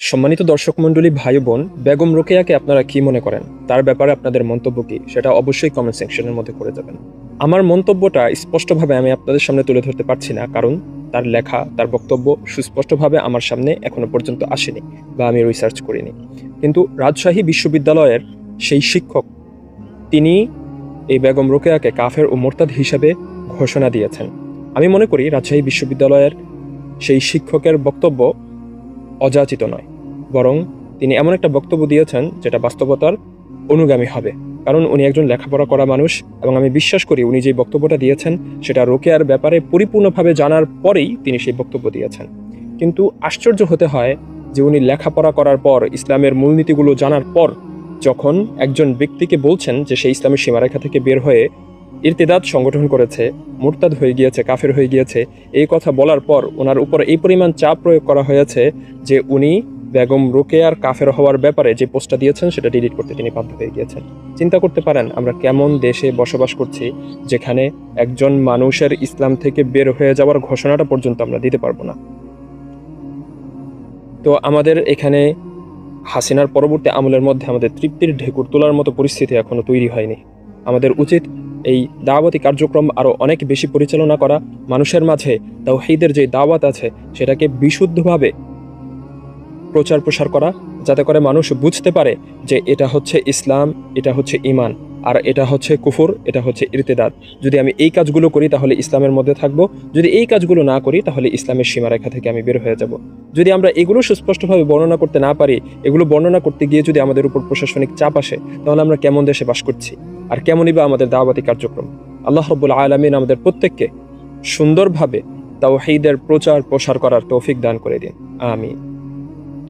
সম্মানিত দর্শক মণ্ডলী, ভাই বোন, বেগম রোকেয়াকে আপনারা কি মনে করেন? তার ব্যাপারে আপনাদের মন্তব্য কি, সেটা অবশ্যই কমেন্ট সেকশনের মধ্যে করে যাবেন। আমার মন্তব্যটা স্পষ্টভাবে আমি আপনাদের সামনে তুলে ধরতে পারছি না, কারণ তার লেখা, তার বক্তব্য সুস্পষ্টভাবে আমার সামনে এখনো পর্যন্ত আসেনি বা আমি রিসার্চ করিনি। কিন্তু রাজশাহী বিশ্ববিদ্যালয়ের সেই শিক্ষক, তিনি এই বেগম রোকেয়াকে কাফের ও মোরতাদ হিসাবে ঘোষণা দিয়েছেন। আমি মনে করি রাজশাহী বিশ্ববিদ্যালয়ের সেই শিক্ষকের বক্তব্য অযাচিত নয়, বরং তিনি এমন একটা বক্তব্য দিয়েছেন যেটা বাস্তবতার অনুগামী হবে। কারণ উনি একজন লেখাপড়া করা মানুষ, এবং আমি বিশ্বাস করি উনি যে বক্তব্যটা দিয়েছেন সেটা রোকেয়ার ব্যাপারে পরিপূর্ণভাবে জানার পরেই তিনি সেই বক্তব্য দিয়েছেন। কিন্তু আশ্চর্য হতে হয় যে উনি লেখাপড়া করার পর, ইসলামের মূলনীতিগুলো জানার পর, যখন একজন ব্যক্তিকে বলছেন যে সে ইসলামের সীমারেখা থেকে বের হয়ে ইরতিদাদ সংগঠন করেছে, মুরতাদ হয়ে গিয়েছে, কাফের হয়ে গিয়েছে, এই কথা বলার পর ওনার উপর এই পরিমাণ চাপ প্রয়োগ করা হয়েছে যে উনি বেগম রোকেয়ার কাফের হওয়ার ব্যাপারে যে পোস্টটা দিয়েছেন সেটা ডিলিট করতে তিনি বাধ্য হয়ে গিয়েছেন। চিন্তা করতে পারেন আমরা কেমন দেশে বসবাস করছি, যেখানে একজন মানুষের ইসলাম থেকে বের হয়ে যাওয়ার ঘোষণাটা পর্যন্ত আমরা দিতে পারবো না। তো আমাদের এখানে হাসিনার পরবর্তী আমলের মধ্যে আমাদের তৃপ্তির ঢেকুর তোলার মতো পরিস্থিতি এখনো তৈরি হয়নি। আমাদের উচিত এই দাওয়াতি কার্যক্রম আরও অনেক বেশি পরিচালনা করা, মানুষের মাঝে তাওহীদের যে দাওয়াত আছে সেটাকে বিশুদ্ধভাবে প্রচার প্রসার করা, যাতে করে মানুষ বুঝতে পারে যে এটা হচ্ছে ইসলাম, এটা হচ্ছে ঈমান, আর এটা হচ্ছে কুফর, এটা হচ্ছে ইরতিদাদ। যদি আমি এই কাজগুলো করি তাহলে ইসলামের মধ্যে থাকবো, যদি এই কাজগুলো না করি তাহলে ইসলামের সীমারেখা থেকে আমি বের হয়ে যাব। যদি আমরা এগুলো সুস্পষ্টভাবে বর্ণনা করতে না পারি, এগুলো বর্ণনা করতে গিয়ে যদি আমাদের উপর প্রশাসনিক চাপ আসে, তাহলে আমরা কেমন দেশে বাস করছি, আর কেমনই বা আমাদের দাওয়াতি কার্যক্রম। আল্লাহ রাব্বুল আলামিন আমাদের প্রত্যেককে সুন্দরভাবে তাওহীদের প্রচার প্রসার করার তৌফিক দান করে দিন। আমিন।